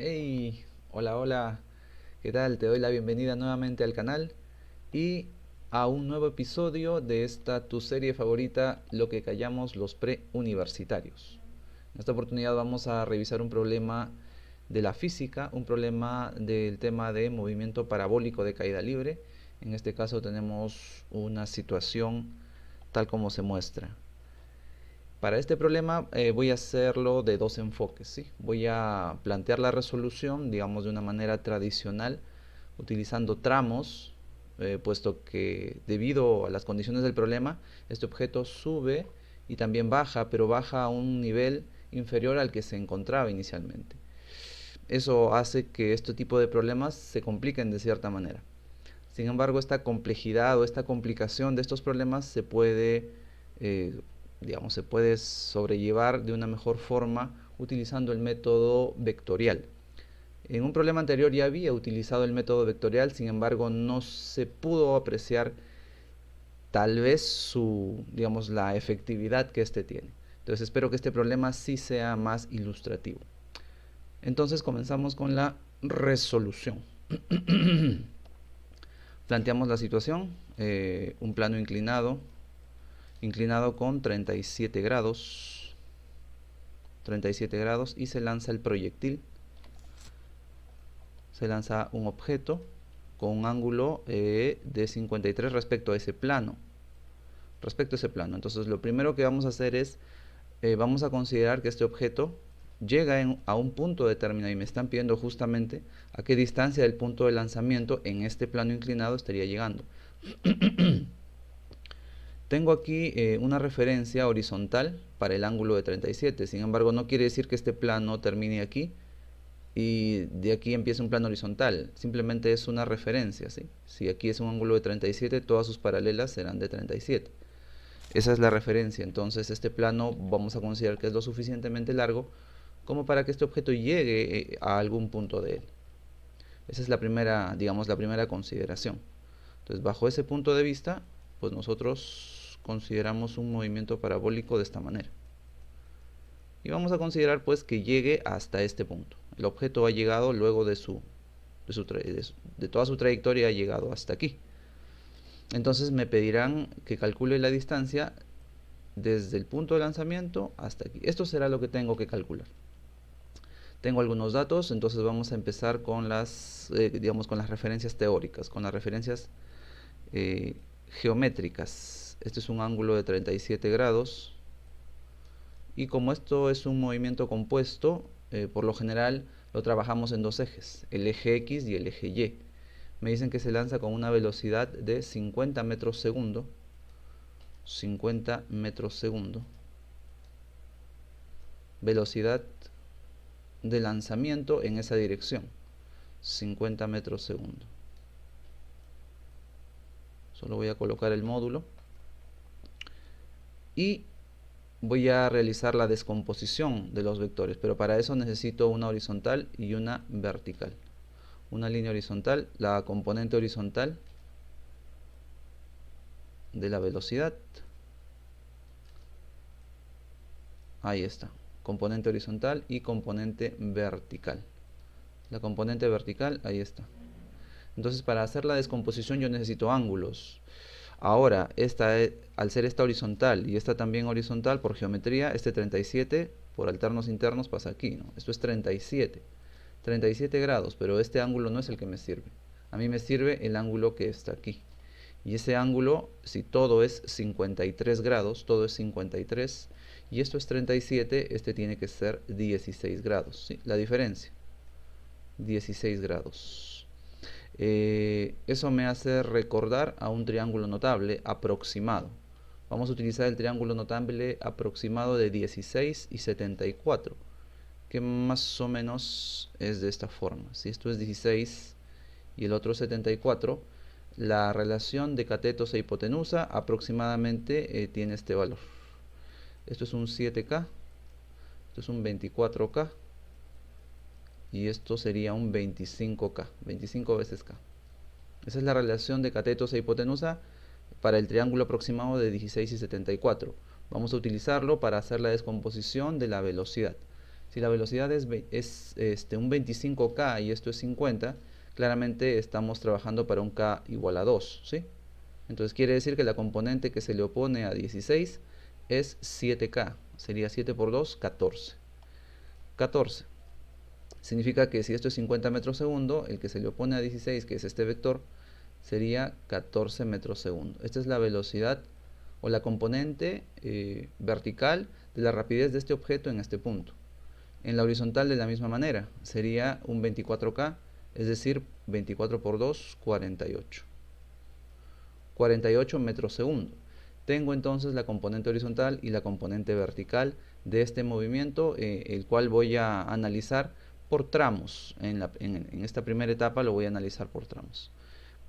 Hey, hola, hola, ¿qué tal? Te doy la bienvenida nuevamente al canal y a un nuevo episodio de esta tu serie favorita, Lo que callamos los preuniversitarios. En esta oportunidad vamos a revisar un problema de la física, un problema del tema de movimiento parabólico de caída libre. En este caso tenemos una situación tal como se muestra. Para este problema voy a hacerlo de dos enfoques, ¿sí? Voy a plantear la resolución, digamos, de una manera tradicional, utilizando tramos, puesto que debido a las condiciones del problema, este objeto sube y también baja, pero baja a un nivel inferior al que se encontraba inicialmente. Eso hace que este tipo de problemas se compliquen de cierta manera. Sin embargo, esta complejidad o esta complicación de estos problemas se puede, eh, digamos, se puede sobrellevar de una mejor forma utilizando el método vectorial. En un problema anterior ya había utilizado el método vectorial, sin embargo, no se pudo apreciar tal vez digamos, la efectividad que este tiene. Entonces espero que este problema sí sea más ilustrativo. Entonces comenzamos con la resolución. Planteamos la situación, un plano inclinado con 37 grados, 37 grados y se lanza el proyectil, se lanza un objeto con un ángulo de 53 respecto a ese plano, Entonces lo primero que vamos a hacer es, vamos a considerar que este objeto llega a un punto determinado y me están pidiendo justamente a qué distancia del punto de lanzamiento en este plano inclinado estaría llegando. Tengo aquí una referencia horizontal para el ángulo de 37, sin embargo no quiere decir que este plano termine aquí y de aquí empiece un plano horizontal, simplemente es una referencia, ¿sí? Si aquí es un ángulo de 37, todas sus paralelas serán de 37. Esa es la referencia, entonces este plano vamos a considerar que es lo suficientemente largo como para que este objeto llegue a algún punto de él. Esa es la primera, digamos, la primera consideración. Entonces, bajo ese punto de vista, pues nosotros consideramos un movimiento parabólico de esta manera. Y vamos a considerar pues que llegue hasta este punto. El objeto ha llegado luego de toda su trayectoria, ha llegado hasta aquí. Entonces me pedirán que calcule la distancia desde el punto de lanzamiento hasta aquí. Esto será lo que tengo que calcular. Tengo algunos datos, entonces vamos a empezar con digamos, con las referencias teóricas, con las referencias eh, geométricas. Este es un ángulo de 37 grados y como esto es un movimiento compuesto, por lo general lo trabajamos en dos ejes, el eje X y el eje Y. Me dicen que se lanza con una velocidad de 50 metros segundo, 50 metros segundo, velocidad de lanzamiento en esa dirección, 50 metros segundo. Solo voy a colocar el módulo y voy a realizar la descomposición de los vectores, pero para eso necesito una horizontal y una vertical. Una línea horizontal, la componente horizontal de la velocidad, ahí está, componente horizontal y componente vertical. La componente vertical, ahí está. Entonces para hacer la descomposición yo necesito ángulos. Ahora, al ser esta horizontal y esta también horizontal por geometría, este 37 por alternos internos pasa aquí, ¿no? Esto es 37 grados, pero este ángulo no es el que me sirve. A mí me sirve el ángulo que está aquí. Y ese ángulo, si todo es 53 grados, todo es 53, y esto es 37, este tiene que ser 16 grados, ¿sí? La diferencia, 16 grados. Eso me hace recordar a un triángulo notable aproximado. Vamos a utilizar el triángulo notable aproximado de 16 y 74, que más o menos es de esta forma. Si esto es 16 y el otro 74, la relación de catetos e hipotenusa aproximadamente tiene este valor. Esto es un 7K, esto es un 24K y esto sería un 25K, 25 veces K. Esa es la relación de catetos e hipotenusa para el triángulo aproximado de 16 y 74. Vamos a utilizarlo para hacer la descomposición de la velocidad. Si la velocidad es, un 25K y esto es 50, claramente estamos trabajando para un K igual a 2, ¿sí? Entonces quiere decir que la componente que se le opone a 16 es 7K. Sería 7 por 2, 14. 14. Significa que si esto es 50 metros segundo, el que se le opone a 16, que es este vector, sería 14 metros segundo. Esta es la velocidad o la componente vertical de la rapidez de este objeto en este punto. En la horizontal de la misma manera, sería un 24K, es decir, 24 por 2, 48. 48 metros segundo. Tengo entonces la componente horizontal y la componente vertical de este movimiento, el cual voy a analizar por tramos. En esta primera etapa lo voy a analizar por tramos.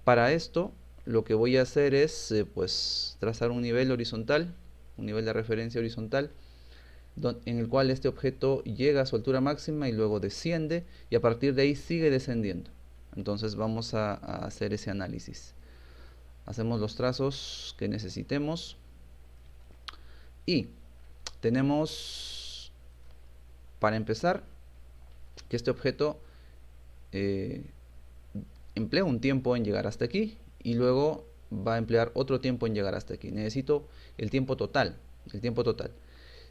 Para esto, lo que voy a hacer es pues trazar un nivel horizontal, un nivel de referencia horizontal, en el cual este objeto llega a su altura máxima y luego desciende, y a partir de ahí sigue descendiendo. Entonces vamos a hacer ese análisis. Hacemos los trazos que necesitemos y tenemos, para empezar, que este objeto emplea un tiempo en llegar hasta aquí y luego va a emplear otro tiempo en llegar hasta aquí. Necesito el tiempo total,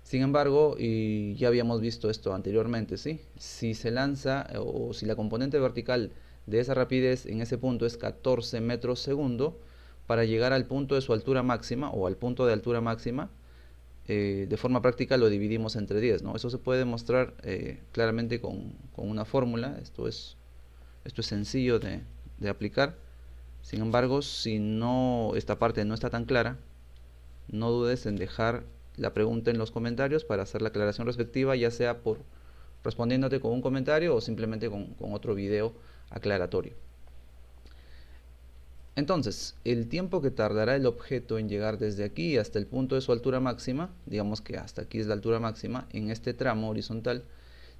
Sin embargo, y ya habíamos visto esto anteriormente, ¿sí? Si se lanza o si la componente vertical de esa rapidez en ese punto es 14 metros segundo, para llegar al punto de su altura máxima o al punto de altura máxima, de forma práctica lo dividimos entre 10, ¿no? Eso se puede demostrar claramente con una fórmula. Esto es sencillo de aplicar. Sin embargo, si no, esta parte no está tan clara, no dudes en dejar la pregunta en los comentarios para hacer la aclaración respectiva, ya sea por respondiéndote con un comentario o simplemente con otro video aclaratorio. Entonces, el tiempo que tardará el objeto en llegar desde aquí hasta el punto de su altura máxima, digamos que hasta aquí es la altura máxima, en este tramo horizontal,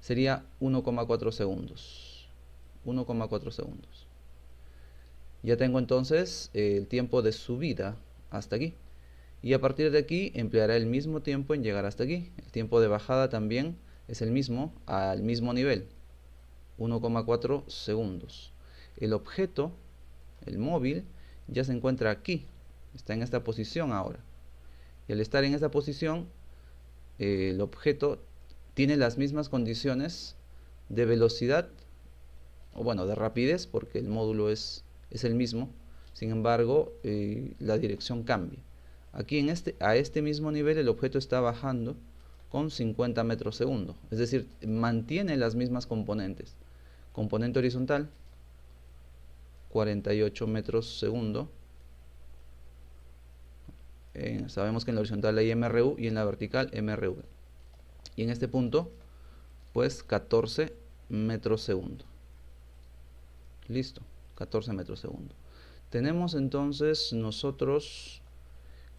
sería 1,4 segundos. 1,4 segundos. Ya tengo entonces el tiempo de subida hasta aquí. Y a partir de aquí empleará el mismo tiempo en llegar hasta aquí. El tiempo de bajada también es el mismo, al mismo nivel, 1,4 segundos. El objeto, el móvil, ya se encuentra aquí, está en esta posición ahora. Y al estar en esta posición, el objeto tiene las mismas condiciones de velocidad, o bueno, de rapidez, porque el módulo es el mismo. Sin embargo, la dirección cambia. Aquí a este mismo nivel el objeto está bajando con 50 metros segundo, es decir, mantiene las mismas componentes. Componente horizontal, 48 metros segundo. Sabemos que en la horizontal hay MRU y en la vertical MRV. Y en este punto, pues 14 metros segundo. Listo, 14 metros segundo. Tenemos entonces nosotros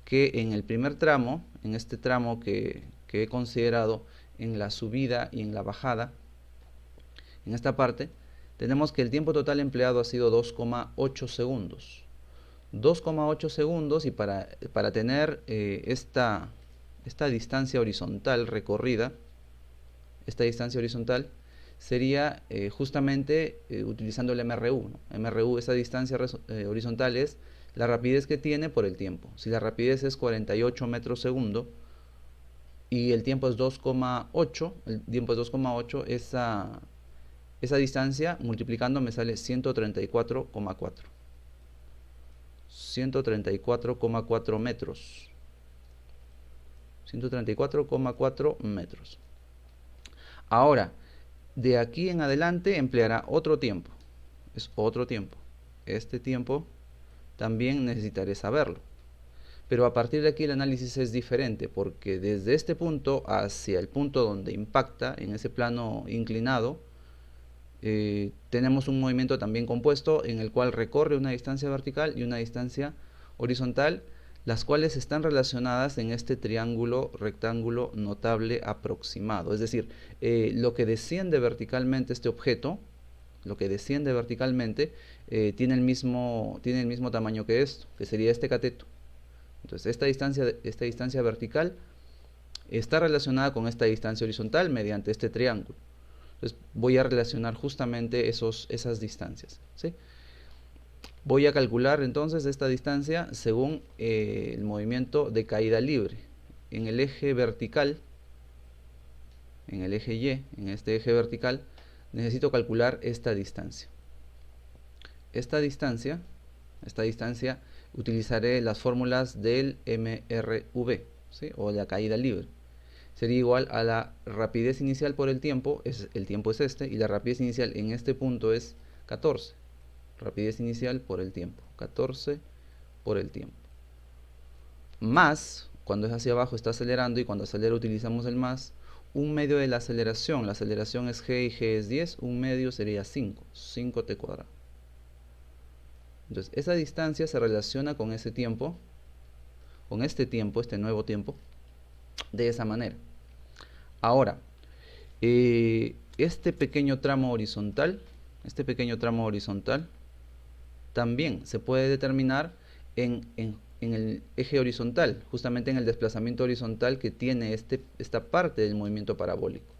que en el primer tramo, en este tramo que he considerado en la subida y en la bajada, en esta parte, tenemos que el tiempo total empleado ha sido 2,8 segundos. 2,8 segundos, y para tener esta distancia horizontal recorrida, esta distancia horizontal sería justamente utilizando el MRU, ¿no? MRU, esa distancia horizontal es la rapidez que tiene por el tiempo. Si la rapidez es 48 metros segundo y el tiempo es 2,8, esa distancia multiplicando me sale 134,4. 134,4 metros. 134,4 metros. Ahora, de aquí en adelante empleará otro tiempo. Es otro tiempo. Este tiempo también necesitaré saberlo. Pero a partir de aquí el análisis es diferente, porque desde este punto hacia el punto donde impacta, en ese plano inclinado, tenemos un movimiento también compuesto en el cual recorre una distancia vertical y una distancia horizontal, las cuales están relacionadas en este triángulo rectángulo notable aproximado. Es decir, lo que desciende verticalmente este objeto, tiene el mismo tamaño que esto, que sería este cateto. Entonces esta distancia vertical está relacionada con esta distancia horizontal mediante este triángulo. Entonces voy a relacionar justamente esas distancias, ¿sí? Voy a calcular entonces esta distancia según el movimiento de caída libre. En el eje vertical, en el eje Y, en este eje vertical, necesito calcular esta distancia. Esta distancia, utilizaré las fórmulas del MRV, ¿sí? O la caída libre. Sería igual a la rapidez inicial por el tiempo es este, y la rapidez inicial en este punto es 14. Rapidez inicial por el tiempo, 14 por el tiempo. Más, cuando es hacia abajo está acelerando, y cuando acelera utilizamos el más, un medio de la aceleración es g y g es 10, un medio sería 5, 5t cuadrado. Entonces, esa distancia se relaciona con ese tiempo, este nuevo tiempo, de esa manera. Ahora, este pequeño tramo horizontal, también se puede determinar en el eje horizontal, justamente en el desplazamiento horizontal que tiene esta parte del movimiento parabólico.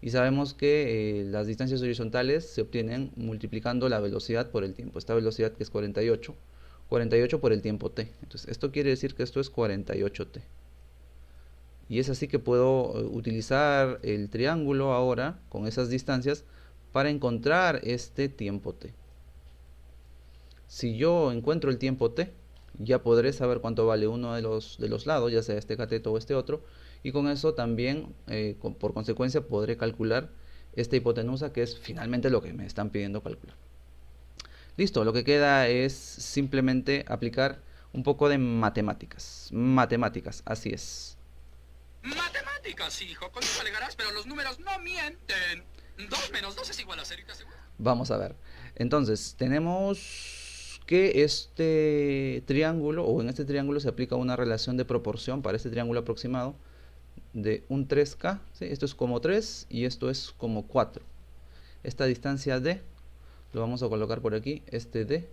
Y sabemos que las distancias horizontales se obtienen multiplicando la velocidad por el tiempo. Esta velocidad que es 48 por el tiempo t. Entonces esto quiere decir que esto es 48t. Y es así que puedo utilizar el triángulo ahora con esas distancias para encontrar este tiempo t. Si yo encuentro el tiempo t, ya podré saber cuánto vale uno de los lados, ya sea este cateto o este otro, y con eso también, por consecuencia, podré calcular esta hipotenusa, que es finalmente lo que me están pidiendo calcular. Listo, lo que queda es simplemente aplicar un poco de matemáticas. Matemáticas, así es. Matemáticas, hijo, con eso alegarás, pero los números no mienten. 2 menos 2 es igual a 0 y te aseguro. Vamos a ver. Entonces, tenemos que este triángulo, o en este triángulo se aplica una relación de proporción para este triángulo aproximado de un 3K, ¿sí? Esto es como 3 y esto es como 4. Esta distancia D, lo vamos a colocar por aquí, este D.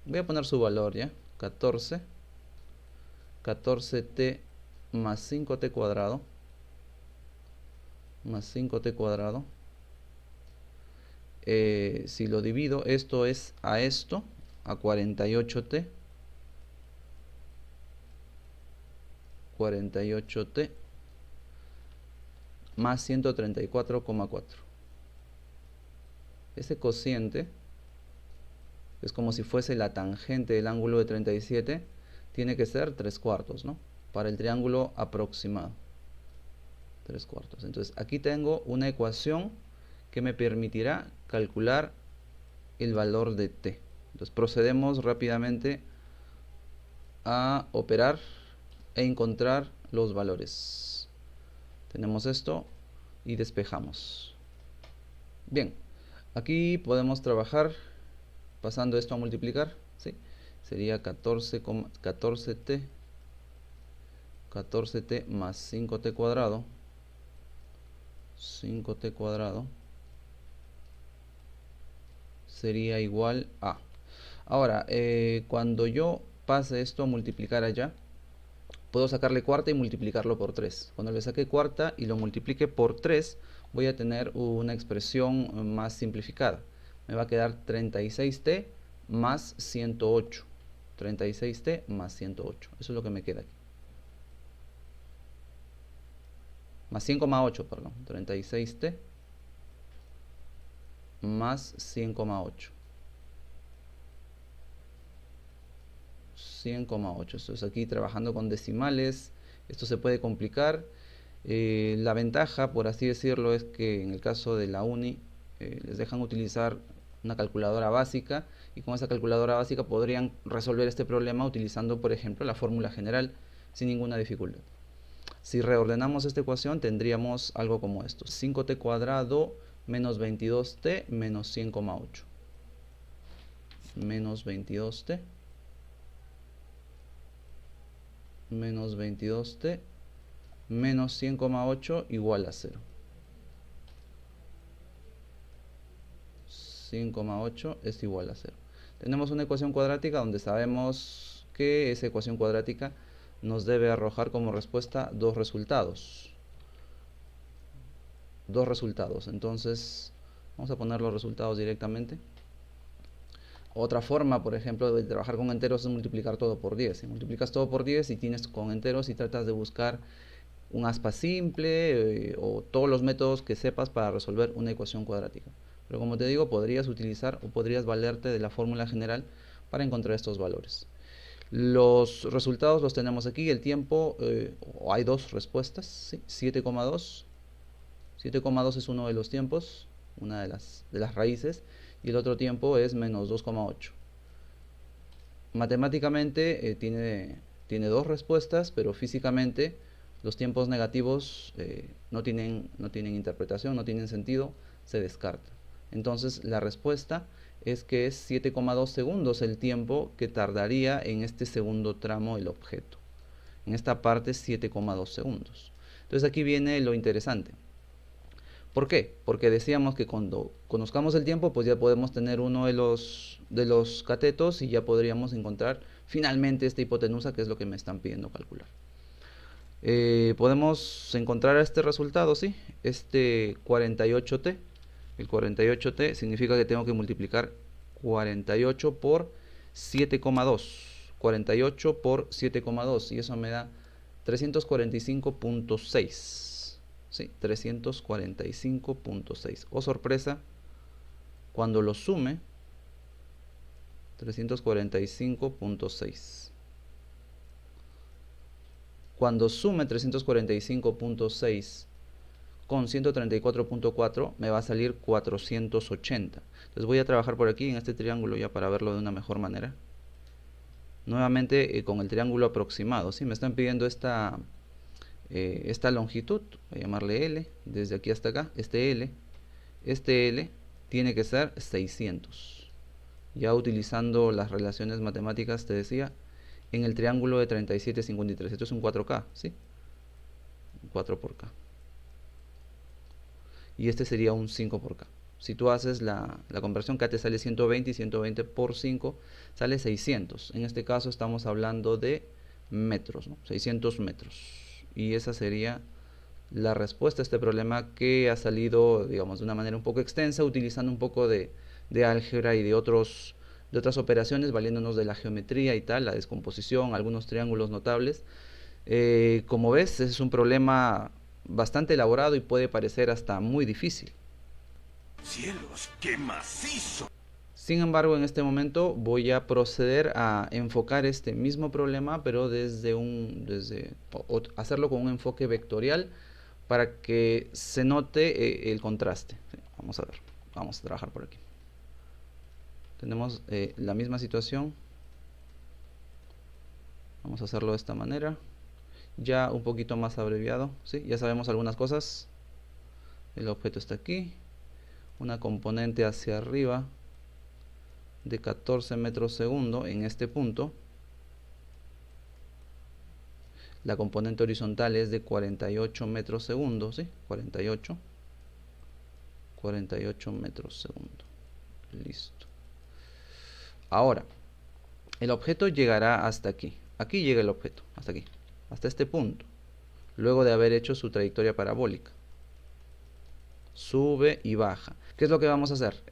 Voy a poner su valor, ¿ya? 14. 14t más 5t cuadrado. Más 5t cuadrado. Si lo divido, esto es a esto, a 48t. 48t más 134,4. Ese cociente es como si fuese la tangente del ángulo de 37, tiene que ser 3/4, ¿no? Para el triángulo aproximado. 3/4. Entonces aquí tengo una ecuación que me permitirá calcular el valor de t. Entonces procedemos rápidamente a operar e encontrar los valores. Tenemos esto y despejamos. Bien, aquí podemos trabajar pasando esto a multiplicar, ¿sí? Sería 14t más 5t cuadrado, 5t cuadrado sería igual a. Ahora, cuando yo pase esto a multiplicar allá, puedo sacarle cuarta y multiplicarlo por 3. Cuando le saque cuarta y lo multiplique por 3, voy a tener una expresión más simplificada. Me va a quedar 36t más 108. 36t más 108. Eso es lo que me queda aquí. Más 100,8, perdón. 36t más 100,8. 100,8. Esto es aquí trabajando con decimales. Esto se puede complicar. La ventaja, por así decirlo, es que en el caso de la uni les dejan utilizar una calculadora básica, y con esa calculadora básica podrían resolver este problema utilizando, por ejemplo, la fórmula general sin ninguna dificultad. Si reordenamos esta ecuación, tendríamos algo como esto: 5t cuadrado menos 22t menos 100,8. Menos 22t menos 22t menos 100,8 igual a 0. 100,8 es igual a 0. Tenemos una ecuación cuadrática donde sabemos que esa ecuación cuadrática nos debe arrojar como respuesta dos resultados. Dos resultados. Entonces, vamos a poner los resultados directamente. Otra forma, por ejemplo, de trabajar con enteros es multiplicar todo por 10. Si multiplicas todo por 10 y tienes con enteros y tratas de buscar un aspa simple o todos los métodos que sepas para resolver una ecuación cuadrática. Pero como te digo, podrías utilizar o podrías valerte de la fórmula general para encontrar estos valores. Los resultados los tenemos aquí. El tiempo, hay dos respuestas, ¿sí? 7,2. 7,2 es uno de los tiempos, una de las raíces, y el otro tiempo es menos 2,8. Matemáticamente tiene dos respuestas, pero físicamente los tiempos negativos no tienen interpretación, no tienen sentido, se descarta. Entonces la respuesta es que es 7,2 segundos el tiempo que tardaría en este segundo tramo el objeto. En esta parte 7,2 segundos. Entonces aquí viene lo interesante. ¿Por qué? Porque decíamos que cuando conozcamos el tiempo, pues ya podemos tener uno de los catetos y ya podríamos encontrar finalmente esta hipotenusa, que es lo que me están pidiendo calcular. Podemos encontrar este resultado, ¿sí? Este 48t. El 48t significa que tengo que multiplicar 48 por 7,2. 48 por 7,2 y eso me da 345.6. Sí, 345.6. Oh, sorpresa, cuando lo sume, 345.6. Cuando sume 345.6 con 134.4, me va a salir 480. Entonces voy a trabajar por aquí en este triángulo ya para verlo de una mejor manera. Nuevamente con el triángulo aproximado, ¿sí? Me están pidiendo esta longitud, voy a llamarle L, desde aquí hasta acá, este L tiene que ser 600. Ya utilizando las relaciones matemáticas, te decía, en el triángulo de 37, 53, esto es un 4K, ¿sí? 4 por K. Y este sería un 5 por K. Si tú haces la conversión, K te sale 120 y 120 por 5 sale 600. En este caso estamos hablando de metros, ¿no? 600 metros. Y esa sería la respuesta a este problema que ha salido, digamos, de una manera un poco extensa, utilizando un poco de álgebra y de otras operaciones, valiéndonos de la geometría y tal, la descomposición, algunos triángulos notables. Como ves, es un problema bastante elaborado y puede parecer hasta muy difícil. ¡Cielos, qué macizo! Sin embargo, en este momento voy a proceder a enfocar este mismo problema, pero hacerlo con un enfoque vectorial para que se note el contraste. Vamos a ver, vamos a trabajar por aquí. Tenemos la misma situación. Vamos a hacerlo de esta manera. Ya un poquito más abreviado, ¿sí? Ya sabemos algunas cosas. El objeto está aquí. Una componente hacia arriba de 14 metros segundo en este punto. La componente horizontal es de 48 metros segundo, ¿sí? 48 metros segundo. Listo. Ahora, el objeto llegará hasta aquí. Aquí llega el objeto, hasta aquí, hasta este punto. Luego de haber hecho su trayectoria parabólica. Sube y baja. ¿Qué es lo que vamos a hacer?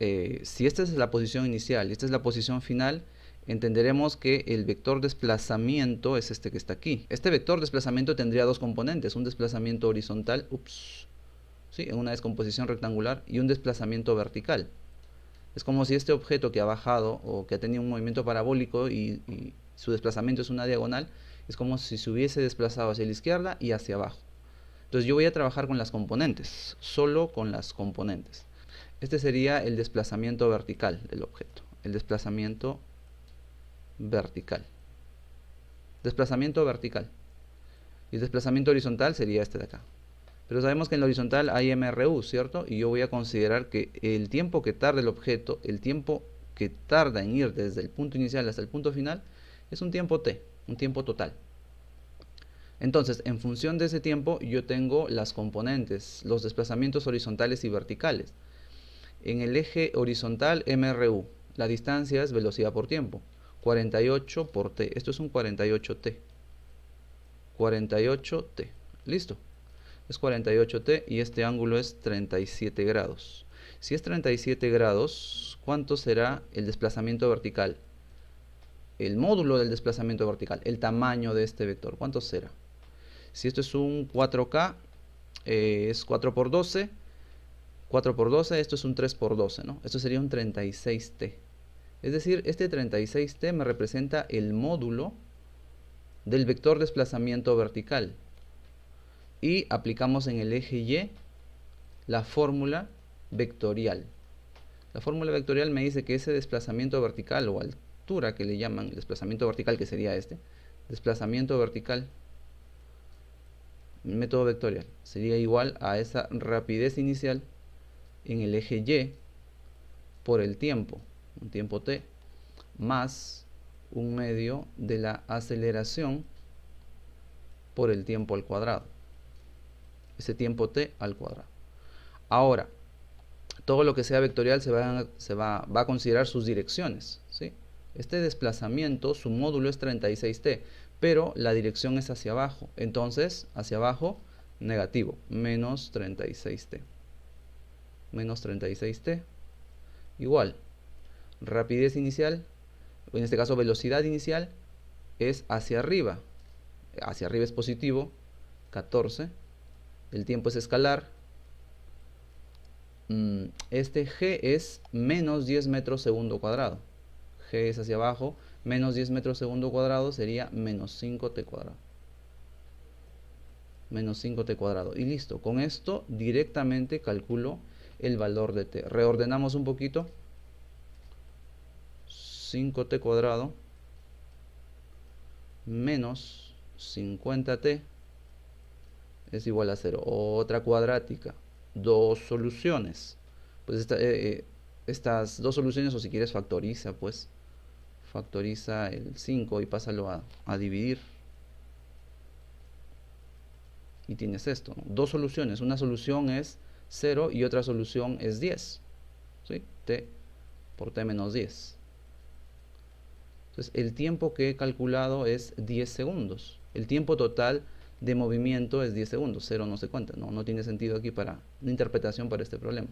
Si esta es la posición inicial y esta es la posición final, entenderemos que el vector desplazamiento es este que está aquí. Este vector desplazamiento tendría dos componentes, un desplazamiento horizontal, ¿sí? En una descomposición rectangular y un desplazamiento vertical. Es como si este objeto que ha bajado o que ha tenido un movimiento parabólico y su desplazamiento es una diagonal, es como si se hubiese desplazado hacia la izquierda y hacia abajo. Entonces yo voy a trabajar con las componentes, solo con las componentes. Este sería el desplazamiento vertical del objeto, el desplazamiento vertical. Desplazamiento vertical. Y el desplazamiento horizontal sería este de acá. Pero sabemos que en la horizontal hay MRU, ¿cierto? Y yo voy a considerar que el tiempo que tarda el objeto, el tiempo que tarda en ir desde el punto inicial hasta el punto final, es un tiempo t, un tiempo total. Entonces, en función de ese tiempo, yo tengo las componentes, los desplazamientos horizontales y verticales. En el eje horizontal, MRU, la distancia es velocidad por tiempo, 48 por t, esto es un 48t. 48t. Listo. Es 48t y este ángulo es 37 grados. Si es 37 grados, ¿cuánto será el desplazamiento vertical? El módulo del desplazamiento vertical, el tamaño de este vector, ¿cuánto será? Si esto es un 4K, es 4 por 12. 4 por 12, esto es un 3 por 12, ¿no? Esto sería un 36t. Es decir, este 36t me representa el módulo del vector desplazamiento vertical. Y aplicamos en el eje Y la fórmula vectorial. La fórmula vectorial me dice que ese desplazamiento vertical o altura que le llaman desplazamiento vertical, que sería este, desplazamiento vertical, método vectorial, sería igual a esa rapidez inicial en el eje Y por el tiempo, un tiempo t, más un medio de la aceleración por el tiempo al cuadrado. Ese tiempo t al cuadrado. Ahora, todo lo que sea vectorial va a considerar sus direcciones, ¿sí? Este desplazamiento, su módulo es 36t, pero la dirección es hacia abajo. Entonces, hacia abajo, negativo, menos 36t. Menos 36t, igual, rapidez inicial, en este caso velocidad inicial, es hacia arriba es positivo, 14, el tiempo es escalar, este g es menos 10 metros segundo cuadrado, g es hacia abajo, menos 10 metros segundo cuadrado sería menos 5t cuadrado. Menos 5t cuadrado. Y listo, con esto directamente calculo el valor de t. Reordenamos un poquito. 5t cuadrado menos 50t es igual a 0. Otra cuadrática. Dos soluciones. Pues estas dos soluciones, o si quieres factoriza, pues. Factoriza el 5 y pásalo a dividir. Y tienes esto, ¿no? Dos soluciones. Una solución es 0 y otra solución es 10. ¿Sí? T por t menos 10. Entonces, el tiempo que he calculado es 10 segundos. El tiempo total de movimiento es 10 segundos. 0 no se cuenta. No tiene sentido aquí para una interpretación para este problema.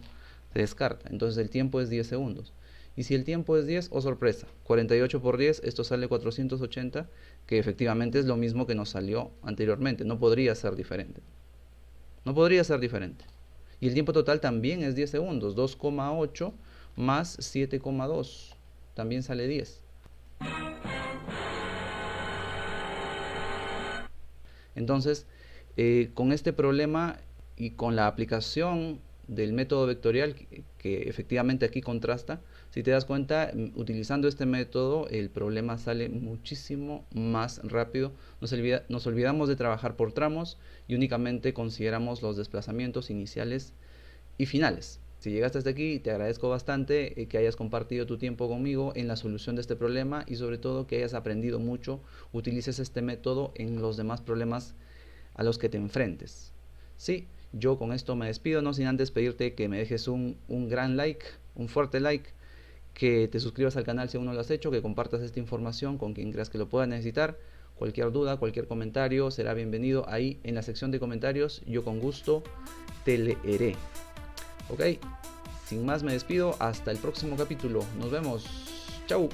Se descarta. Entonces, el tiempo es 10 segundos. Y si el tiempo es 10, oh sorpresa, 48 por 10, esto sale 480, que efectivamente es lo mismo que nos salió anteriormente. No podría ser diferente. No podría ser diferente. Y el tiempo total también es 10 segundos. 2,8 más 7,2. También sale 10. Entonces, con este problema y con la aplicación del método vectorial, que efectivamente aquí contrasta, si te das cuenta, utilizando este método el problema sale muchísimo más rápido. Nos olvidamos de trabajar por tramos y únicamente consideramos los desplazamientos iniciales y finales. Si llegaste hasta aquí, te agradezco bastante que hayas compartido tu tiempo conmigo en la solución de este problema y sobre todo que hayas aprendido mucho, utilices este método en los demás problemas a los que te enfrentes. Sí, yo con esto me despido, no sin antes pedirte que me dejes un gran like, un fuerte like, que te suscribas al canal si aún no lo has hecho, que compartas esta información con quien creas que lo pueda necesitar. Cualquier duda, cualquier comentario será bienvenido ahí en la sección de comentarios. Yo con gusto te leeré. Ok, sin más me despido, hasta el próximo capítulo. Nos vemos. Chau.